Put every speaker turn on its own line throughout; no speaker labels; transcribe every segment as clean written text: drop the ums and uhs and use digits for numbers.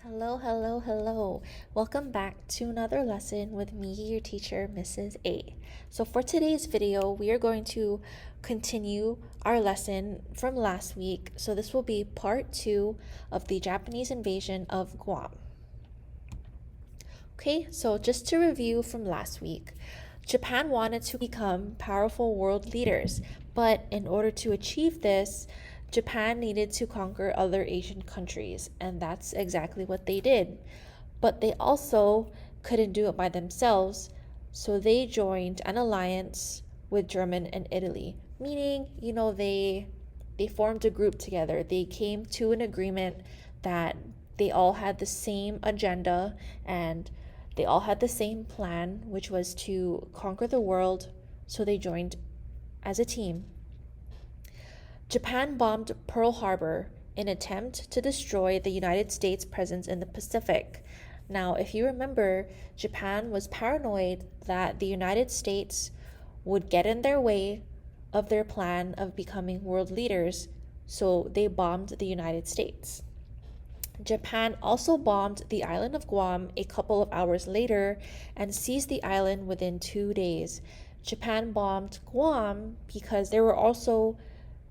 Hello, hello, hello. Welcome back to another lesson with me, your teacher, Mrs. A. So, for today's video, we are going to continue our lesson from last week. So, this will be part 2 of the Japanese invasion of Guam. Okay, so just to review from last week, Japan wanted to become powerful world leaders, but in order to achieve this, Japan needed to conquer other Asian countries, and that's exactly what they did. But they also couldn't do it by themselves, so they joined an alliance with Germany and Italy, meaning, they formed a group together. They came to an agreement that they all had the same agenda and they all had the same plan, which was to conquer the world, so they joined as a team. Japan bombed Pearl Harbor in an attempt to destroy the United States' presence in the Pacific. Now, if you remember, Japan was paranoid that the United States would get in their way of their plan of becoming world leaders, so they bombed the United States. Japan also bombed the island of Guam a couple of hours later and seized the island within 2 days. Japan bombed Guam because there were also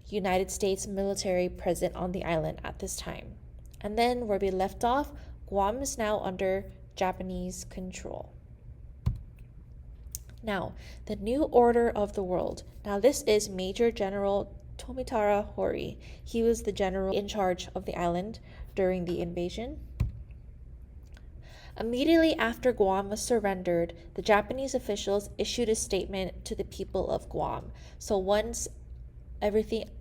United States military present on the island at this time. And then where we left off, Guam is now under Japanese control. Now, the new order of the world. Now, this is Major General Tomitaro Hori. He was the general in charge of the island during the invasion. Immediately after Guam was surrendered, the Japanese officials issued a statement to the people of Guam. So once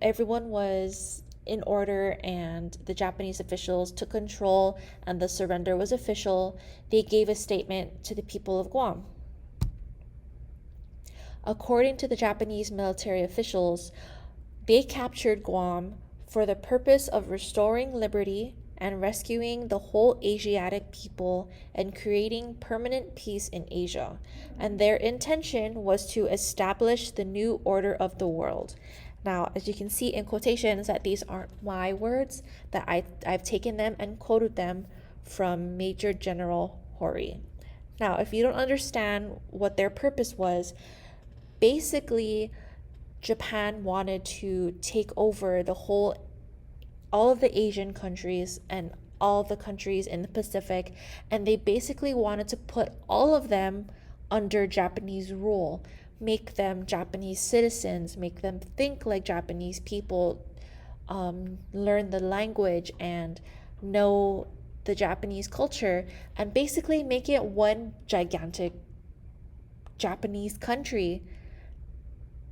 everyone was in order and the Japanese officials took control and the surrender was official, they gave a statement to the people of Guam. According to the Japanese military officials, they captured Guam for the purpose of restoring liberty and rescuing the whole Asiatic people and creating permanent peace in Asia. And their intention was to establish the new order of the world. Now, as you can see in quotations, that these aren't my words, that I've taken them and quoted them from Major General Hori. Now, if you don't understand what their purpose was, basically, Japan wanted to take over all of the Asian countries and all of the countries in the Pacific, and they basically wanted to put all of them under Japanese rule, make them Japanese citizens, make them think like Japanese people, learn the language and know the Japanese culture, and basically make it one gigantic Japanese country.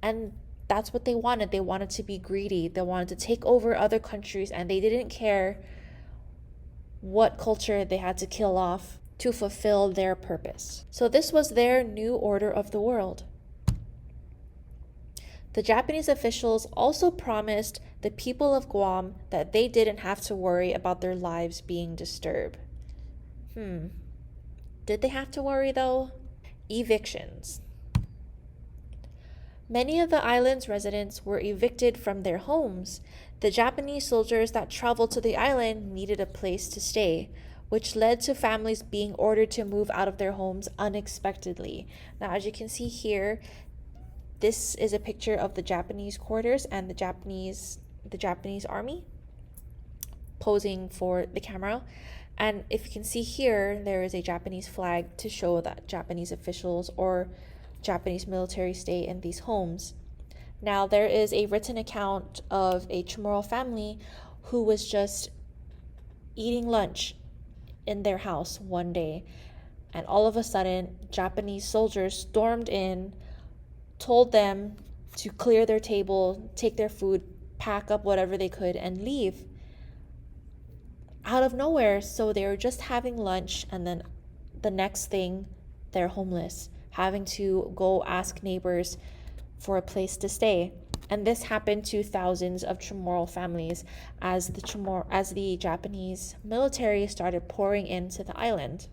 And that's what they wanted. They wanted to be greedy. They wanted to take over other countries, and they didn't care what culture they had to kill off to fulfill their purpose. So this was their new order of the world. The Japanese officials also promised the people of Guam that they didn't have to worry about their lives being disturbed. Did they have to worry though? Evictions. Many of the island's residents were evicted from their homes. The Japanese soldiers that traveled to the island needed a place to stay, which led to families being ordered to move out of their homes unexpectedly. Now, as you can see here, this is a picture of the Japanese quarters and the Japanese army posing for the camera. And if you can see here, there is a Japanese flag to show that Japanese officials or Japanese military stay in these homes. Now, there is a written account of a Chamorro family who was just eating lunch in their house one day, and all of a sudden, Japanese soldiers stormed in, told them to clear their table, take their food, pack up whatever they could, and leave out of nowhere. So they were just having lunch, and then the next thing, they're homeless, having to go ask neighbors for a place to stay. And this happened to thousands of Chamorro families as the Japanese military started pouring into the island.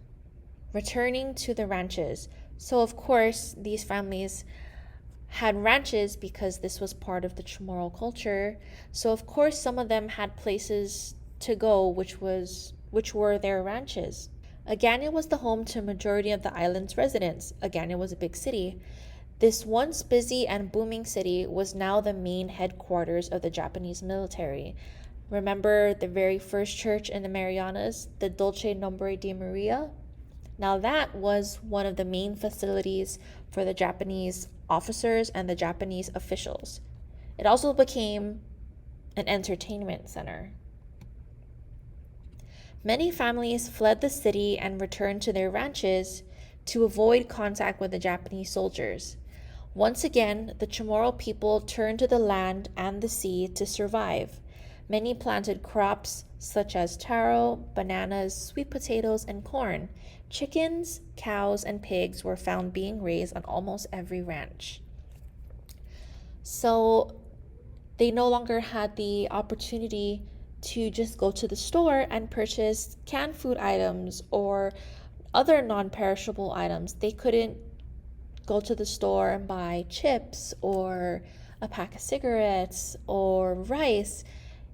Returning to the ranches. So of course, these families had ranches because this was part of the Chamorro culture. So of course, some of them had places to go, which was which were their ranches. Agana was the home to a majority of the island's residents. Agana was a big city. This once busy and booming city was now the main headquarters of the Japanese military. Remember the very first church in the Marianas, the Dolce Nombre de Maria? Now that was one of the main facilities for the Japanese officers and the Japanese officials. It also became an entertainment center. Many families fled the city and returned to their ranches to avoid contact with the Japanese soldiers. Once again, the Chamorro people turned to the land and the sea to survive. Many planted crops such as taro, bananas, sweet potatoes, and corn. Chickens, cows, and pigs were found being raised on almost every ranch. So they no longer had the opportunity to just go to the store and purchase canned food items or other non-perishable items. They couldn't go to the store and buy chips or a pack of cigarettes or rice.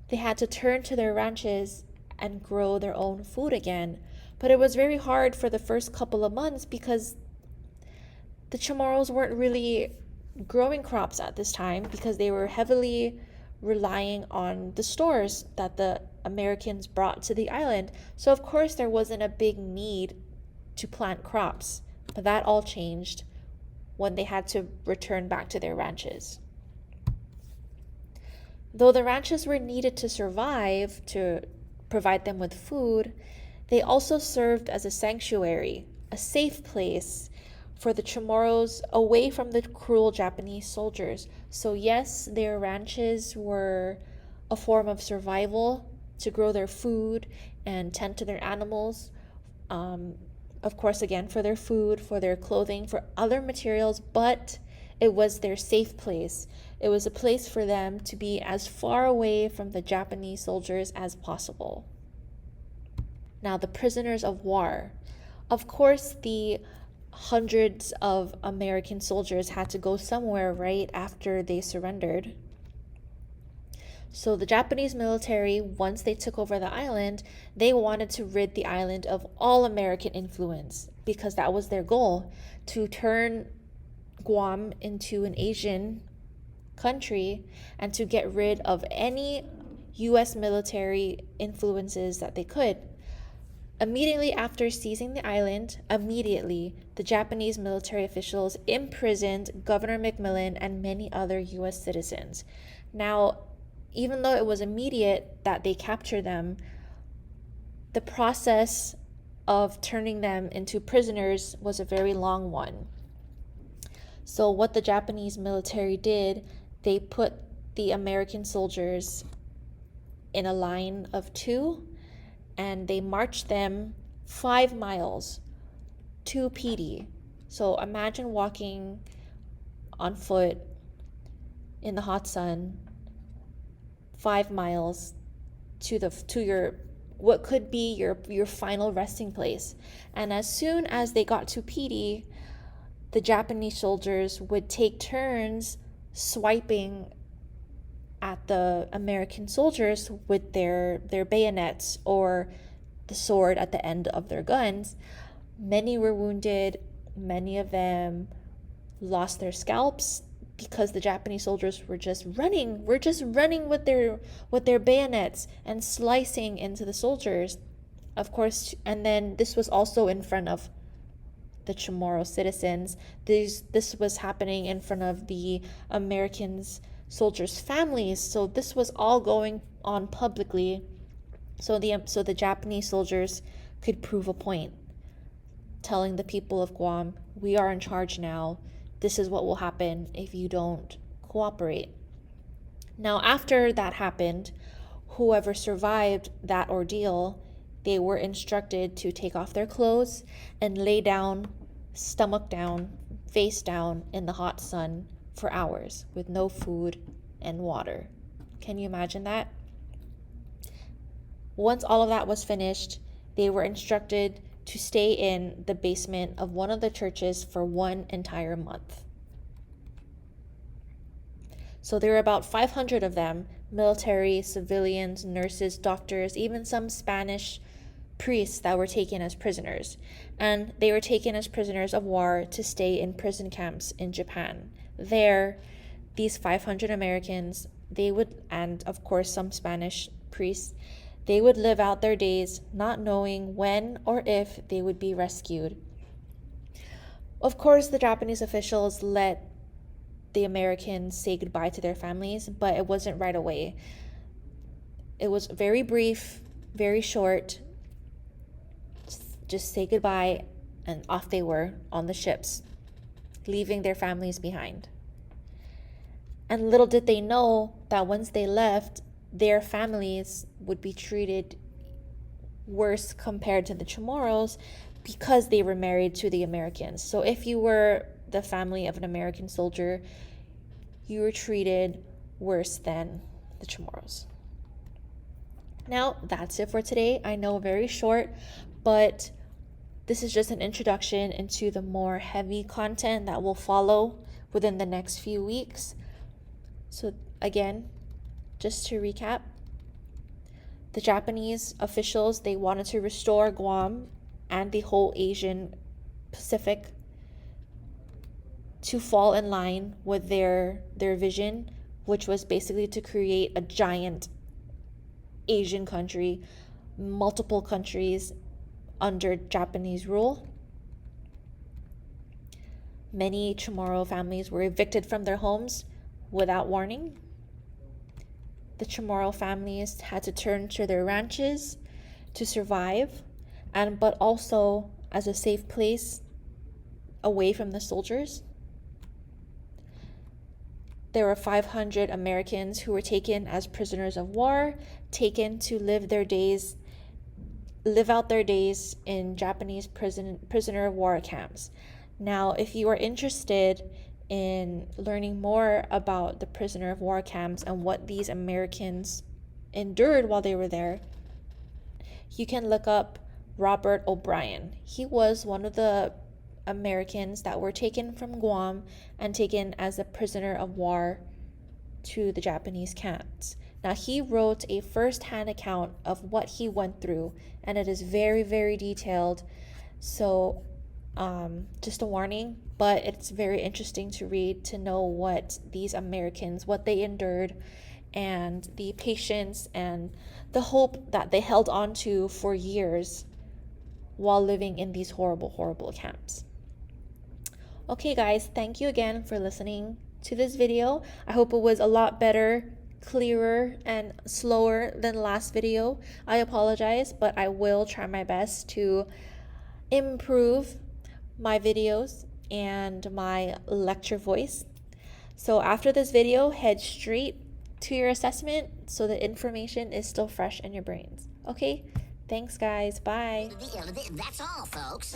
They had to turn to their ranches and grow their own food again. But it was very hard for the first couple of months because the Chamorros weren't really growing crops at this time because they were heavily relying on the stores that the Americans brought to the island. So of course there wasn't a big need to plant crops. But that all changed when they had to return back to their ranches. Though the ranches were needed to survive, to provide them with food, they also served as a sanctuary, a safe place for the Chamorros away from the cruel Japanese soldiers. So yes, their ranches were a form of survival to grow their food and tend to their animals. Of course, again, for their food, for their clothing, for other materials, but it was their safe place. It was a place for them to be as far away from the Japanese soldiers as possible. Now, the prisoners of war. Of course, the hundreds of American soldiers had to go somewhere right after they surrendered. So the Japanese military, once they took over the island, they wanted to rid the island of all American influence because that was their goal, to turn Guam into an Asian country and to get rid of any U.S. military influences that they could. Immediately after seizing the island, the Japanese military officials imprisoned Governor McMillan and many other U.S. citizens. Now, even though it was immediate that they captured them, the process of turning them into prisoners was a very long one. So what the Japanese military did, they put the American soldiers in a line of 2 and they marched them 5 miles to Pidi. So imagine walking on foot in the hot sun 5 miles to your what could be your final resting place. And as soon as they got to Pidi, the Japanese soldiers would take turns swiping at the American soldiers with their bayonets or the sword at the end of their guns. Many were wounded, many of them lost their scalps because the Japanese soldiers were just running with their bayonets and slicing into the soldiers. Of course, and then this was also in front of the Chamorro citizens. This was happening in front of the Americans soldiers' families. So this was all going on publicly. So the Japanese soldiers could prove a point, telling the people of Guam, we are in charge now. This is what will happen if you don't cooperate. Now, after that happened, whoever survived that ordeal, they were instructed to take off their clothes and lay down, stomach down, face down in the hot sun for hours with no food and water. Can you imagine that? Once all of that was finished, they were instructed to stay in the basement of one of the churches for 1 entire month. So there were about 500 of them, military, civilians, nurses, doctors, even some Spanish priests that were taken as prisoners, and they were taken as prisoners of war to stay in prison camps in Japan. There, these 500 Americans, they would, and of course some Spanish priests, they would live out their days not knowing when or if they would be rescued. Of course, the Japanese officials let the Americans say goodbye to their families, but it wasn't right away. It was very brief, very short. Just say goodbye, and off they were on the ships, leaving their families behind. And little did they know that once they left, their families would be treated worse compared to the Chamorros because they were married to the Americans. So if you were the family of an American soldier, you were treated worse than the Chamorros. Now, that's it for today. I know, very short, but this is just an introduction into the more heavy content that will follow within the next few weeks. So again, just to recap, the Japanese officials, they wanted to restore Guam and the whole Asian Pacific to fall in line with their vision, which was basically to create a giant Asian country, multiple countries under Japanese rule. Many Chamorro families were evicted from their homes without warning. The Chamorro families had to turn to their ranches to survive, but also as a safe place away from the soldiers. There were 500 Americans who were taken as prisoners of war, taken to live out their days in Japanese prisoner of war camps. Now, if you are interested in learning more about the prisoner of war camps and what these Americans endured while they were there, you can look up Robert O'Brien. He was one of the Americans that were taken from Guam and taken as a prisoner of war to the Japanese camps. Now, he wrote a first-hand account of what he went through, and it is very, very detailed. So just a warning, but it's very interesting to read, to know what these Americans, what they endured, and the patience and the hope that they held on to for years while living in these horrible, horrible camps. Okay, guys, thank you again for listening to this video. I hope it was a lot better, clearer, and slower than the last video. I apologize, but I will try my best to improve my videos and my lecture voice. So after this video, head straight to your assessment so the information is still fresh in your brains. Okay? Thanks, guys. Bye.
That's all, folks.